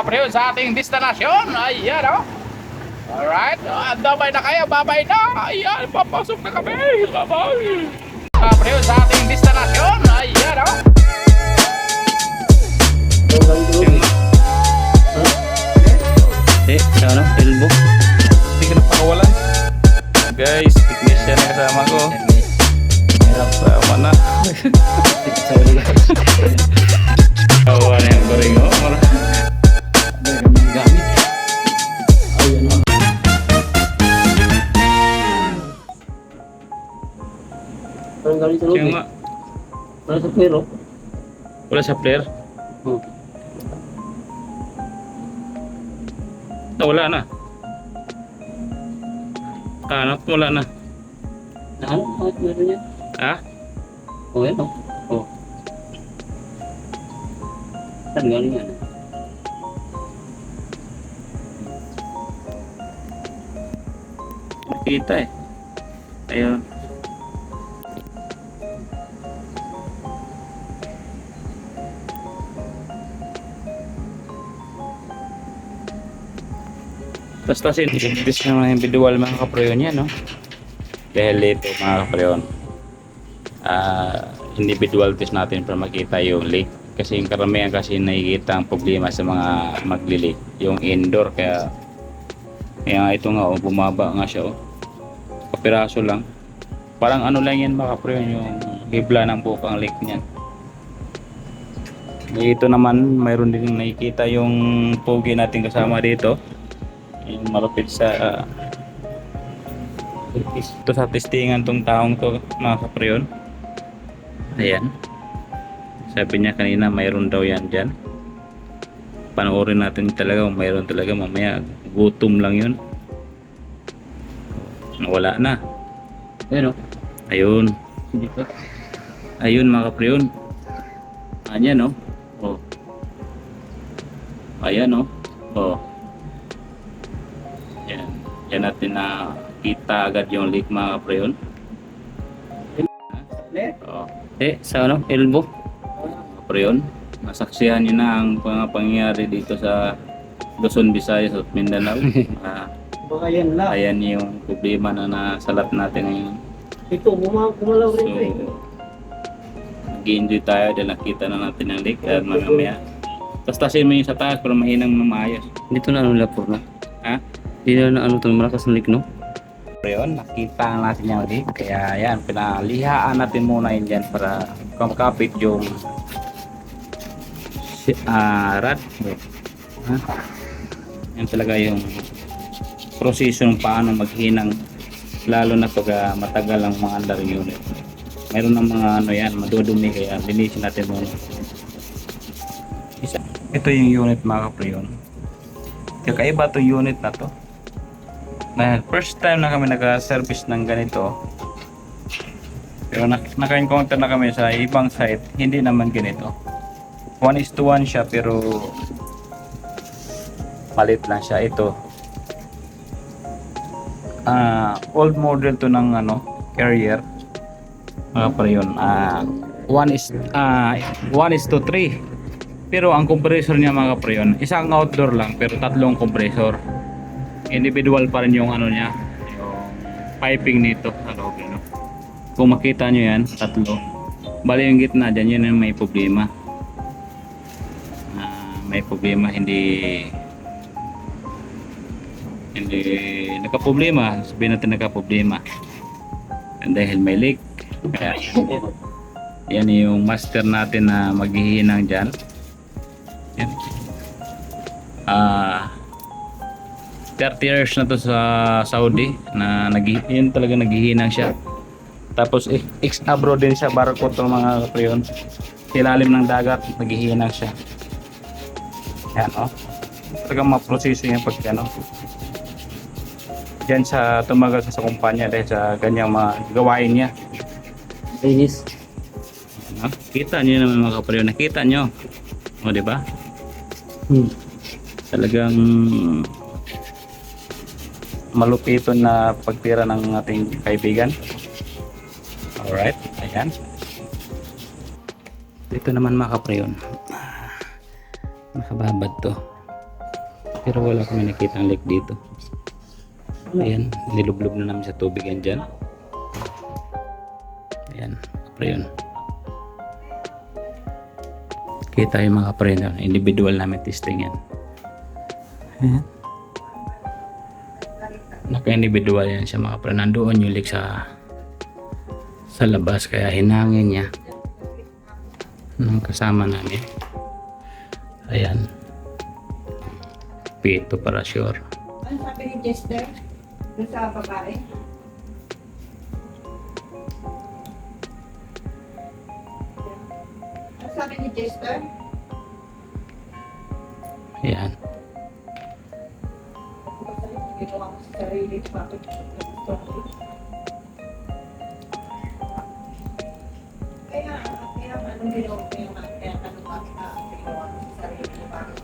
mga pre sa ating destinasyon. Ayan o. Alright, damay na kayo, babay na. Ayan, papasok na kami. Babay. Mga pre sa ating destinasyon. Ayan o. Ano? Elbow? Hindi ka na pakawalan. Guys, technician na kasama ko. Sama na. Kawa na yung goring o. Gamit. Parang gamit sa loob Kaya eh. nga, Parang sa pero. wala sa player. Oh. Wala na. Hanap, wala na. Ano? Bakit meron yan? Ha? Oh, yan o. Oh. Saan galing yan? Nakita eh. Ayun. Basta sinibis na mga individual mga kapreyon yan, no? Dahil ito mga kapreyon, individual test natin para makita yung leak. Kasi yung karamihan kasi nakikita ang problema sa mga magli-leak, yung indoor. Kaya ito nga, oh, bumaba nga siya. Oh. Kapiraso lang. Parang ano lang yan mga kapreyon, yung hibla ng bukang leak niyan. Ito naman, mayroon din nakikita yung pogi natin kasama dito. Yung malapit sa ito sa testingan tong taong to mga kapreyon. Ayan, sabi niya kanina mayroon daw yan dyan. Panoorin natin talaga kung mayroon talaga. Mamaya gutom lang yun. Wala na. Ayun o. Ayun. Dito. Ayun mga kapreyon. Ayan o. Oh. Ayan o. Oh. Yan natin na kita agad yung leak mga kapreyon. Oh. Sa ano? Elbow? Kapreyon, masaksihan nyo na ang mga pangyayari dito sa Luzon, Visayas at Mindanao. Baka yan lang. Ayan yung problema na nasalat natin ngayon. Ito, bumalaw So, rin eh. nag-enjoy tayo dahil nakita na natin ang leak. At mamaya tastasin mo yung sa taas para mahinang mamayos. Dito na ano lapor no? Ha? Dito na ano ito, malakas ng leak no? Kapreyon, nakita natin yung leak. Kaya yan, pinalihaan natin muna yun dyan para kumakapit yung rad. Ha? Yan talaga yung proseso ng paano maghinang, lalo na pag matagal ang mga under unit. Mayroon ng mga ano yan, madudumi, kaya linisin natin muna. Ito yung unit mga kapreyon. Kakaiba itong unit na to. Na first time na kami nag-service ng ganito. Pero naka-encounter na kami sa ibang site, hindi naman ganito. 1:1 siya pero palit lang siya. Ito old model to ng ano, Carrier mga kapreyon. 1:3 pero ang compressor niya mga kapreyon, isang outdoor lang pero tatlong compressor. Individual pa rin yung ano niya, yung piping nito sa loob, no? Kung makita nyo yan, tatlo. Bali yung gitna dyan, yun yung may problema. May problema, hindi nagka-problema. Sabihin natin nagka-problema dahil may leak. Kaya yan yung master natin na maghihinang dyan. Yan. 30 years na to sa Saudi na yun talaga naghihinang siya. Tapos ex-abroad din siya, barko to mga kapreyon. Ilalim ng dagat, naghihinang siya. Yan o. Talagang maproseso yung pag ano. Diyan sa tumagal sa kumpanya dahil sa ganyang mga gawain niya. Linis. Kita nyo naman mga kapreyon, nakita nyo. O diba? Talagang malupito na pagtira ng ating kaibigan. Alright, ayan. Ito naman mga kapreyon, nakababad to. Pero wala kami nakitang leak dito. Ayan, nilublob na namin sa tubig yan dyan. Ayan, pre yun. Kita yung mga pre na individual namin testing yan. Ayan. Naka-individual yan siya mga pre. Nandoon yung leak sa labas kaya hinangin niya ng kasama namin. Ayan. Pito para sure. Ano sabi ni Jester? Doon sa babae? Ano sabi ni Jester? Ayan. Ginawa ko sa sarili. Bakit gusto ko? Kaya anong ginawa ko yung kaya tanong bakit ginawa ko sa sarili. Bakit?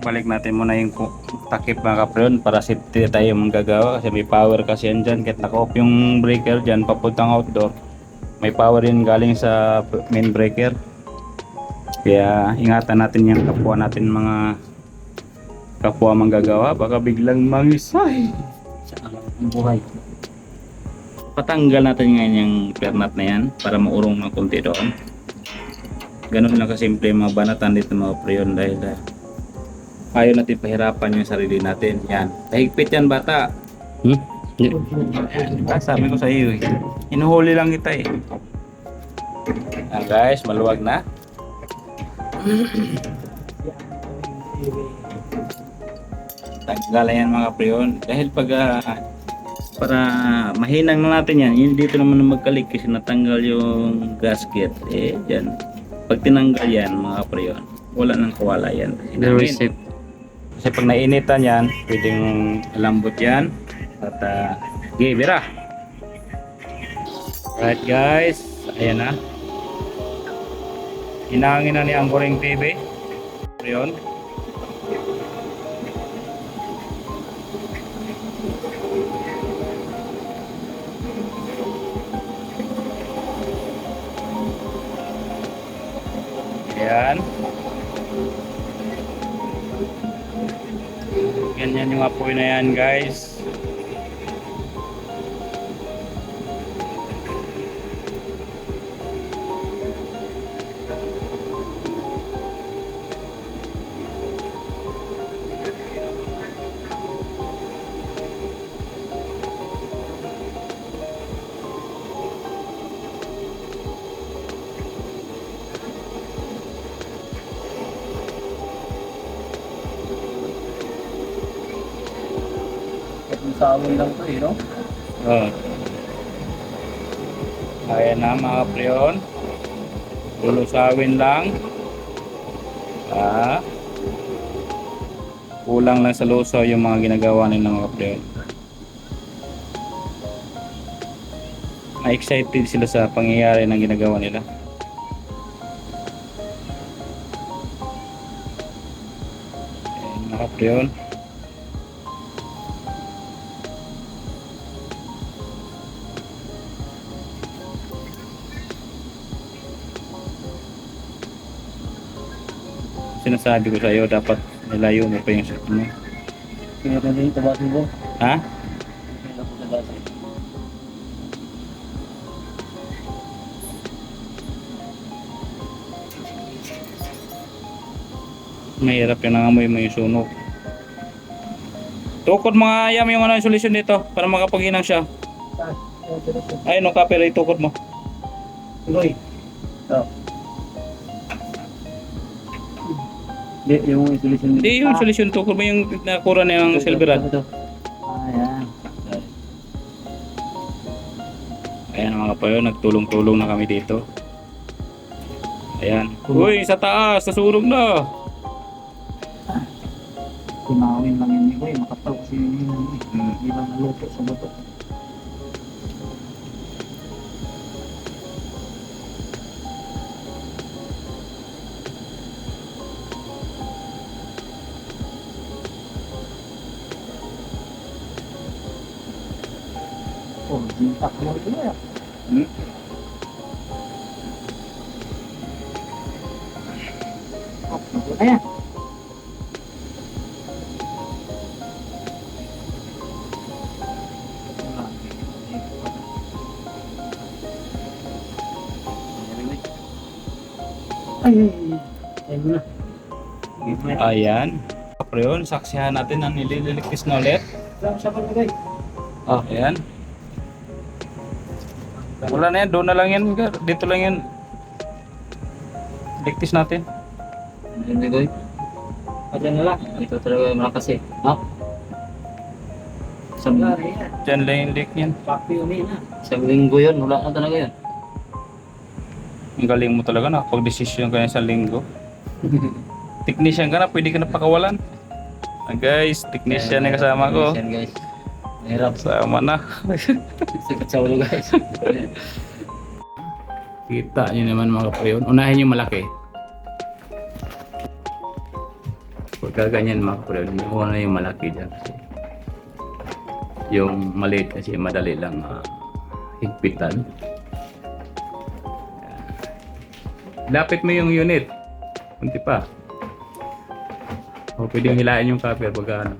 Balik natin muna yung takip mga kapreon para safety tayo manggagawa kasi may power kasi yan dyan. Kahit naka-off yung breaker dyan papuntang outdoor, may power yun galing sa main breaker. Kaya ingatan natin yung kapwa natin mga kapwa manggagawa, baka biglang mangisay Sa ang buhay. patanggal natin ngayon yung pernat na yan para maurong ng konti doon. Ganun lang kasimple yung mga banatan dito mga preyon dahil ayaw natin pahirapan yung sarili natin. Yan, tahigpit yan bata. Yan, diba? Sabi ko sa iyo inuhuli lang kita eh. Yan guys, maluwag na. Tanggalan yan mga preyon dahil pag para mahinang na natin yan, yun dito naman na magkalik kasi natanggal yung gasket eh dyan. Pag tinanggal yan mga preyon, wala nang kawala yan. Very safe. Kasi pag nainitan yan, pwedeng lambot yan at okay, bira. Alright guys, ayan na. Hinangin na ni Angkoring TV. Preyon. Ayan. Ganyan yung apoy na yan guys. Sawin lang to eh, no? Oh. Ayan na mga preyon. Lulusawin lang. Kulang lang sa lusaw yung mga ginagawa nila mga preyon. Na-excited sila sa pangyayari ng ginagawa nila. Ayan mga preyon. Sinasabi ko sa iyo dapat nilayo mo pa yung shot mo. Kaya na din tabasin mo. Ha? Kaya na po tabasin. Mahirap yung nangamoy mo yung sunog. Tukod mga ayam yung ano yung solusyon dito para makapaghinang siya. Ayun ang kapera itukod mo. Uy. Oh. Di, yung isolation Hindi yung solusyon tukod mo yung nakura na yung silveran. Ayan. Ayan mga payo, nagtulong-tulong na kami dito. Ayan. Uy, sa taas, nasurog na. Tunawin lang yan ni Boy, makataw kasi hindi lang naluto sa bato. Oh, gintak mo ito na. Ayan. Ay, ay mo na. Ayan. Kapreon, saksihan natin ang nilililigtis na ulit. Sa palagay. Oh, ayan. Wala na yan, doon na lang yan. Dito lang yan. Ligtis natin. Hindi ko. Ayan na lang. Ito talaga malakas eh. No? Isang Diyan lang yung leak yan. Isang linggo yun. Wala na talaga yun. Ang galing mo talaga, nakapag-desisyon ka na sa linggo. Technician ka na, pwede ka na pakawalan. Ah, guys, technician na kasama ko. Yan guys. Mahirap. Sama na. Sikat sa ulo guys. Kita nyo naman mga kapreon. Unahin yung malaki. Pagka ganyan mga kapreon, una yung malaki dyan. Yung maliit kasi madali lang higpitan. Lapit mo yung unit. Kunti pa. O pwedeng hilain yung cover pagka ano.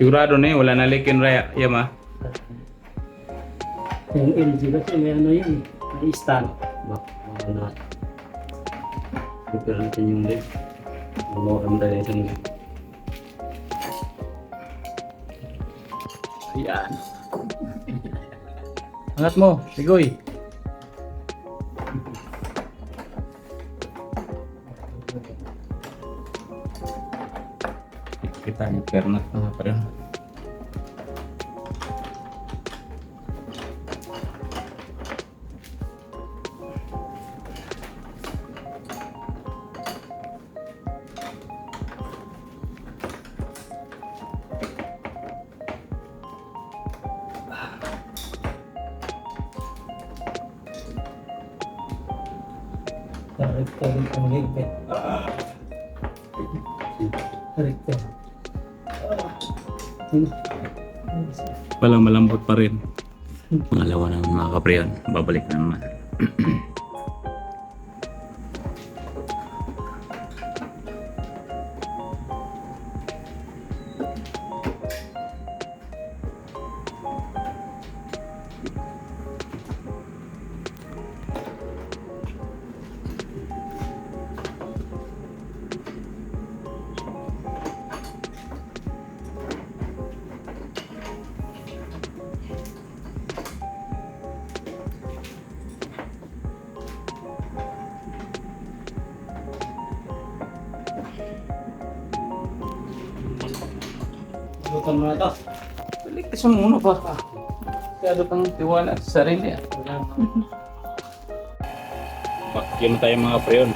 Sigurado na yun, wala na leak yung Yama. Yung LG kasi may ano yun. May stand. Na. Repair natin yung leg. Maganda yung leg. Ayan. Angat mo, sigoy. Kita yung perna. Rekta rin ang higpit. Rekta. Walang malambot pa rin. Pangalawa naman mga kapreon. Babalik na naman. Lutan mo na ito. Ligtas mo muna ba? Kaya pang tiwala sa sarili. Vacuum tayo mga preon.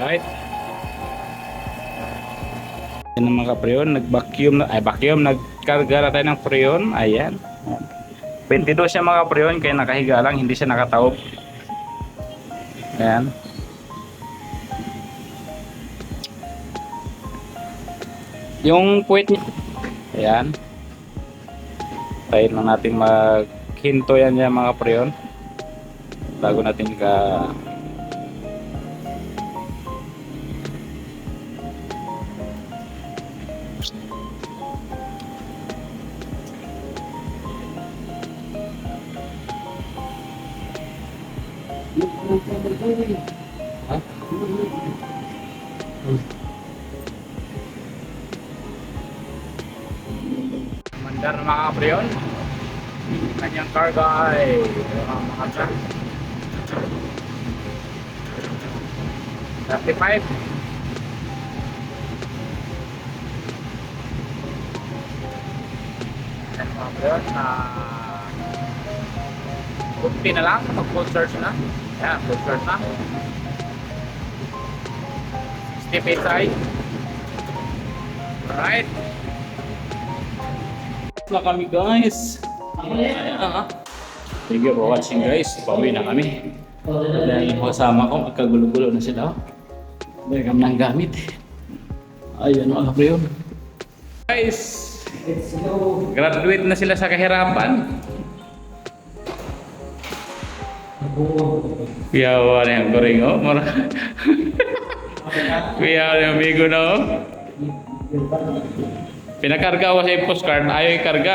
Alright. Yan ang mga preon, nag-vacuum na, nagkarga na tayo ng preon. Ayan. 22 siya mga preon, kaya nakahiga lang, hindi siya nakataob. Ayan. Yung puwet niya. Ayan. Tayo lang natin maghinto yan yung mga preon. Bago natin mandar ng mga preon. Kanyang karga ay mga truck. 35. Mga preon, 50 na lang, mag full search na. Yan, full search na. 60 PSI. Alright. Na kami guys. Ayan. Thank you for watching guys. Pauwi na kami. Dahil yung kasama ko, magkagulo-gulo na sila. Dahil kami ng gamit. Ayan mga kapriyon. Guys, graduate na sila sa kahirapan. Kuyawa na yung goring oh. Kuyawa na yung amigo na oh. Pinakarga ko sa postcard, ayaw ikarga.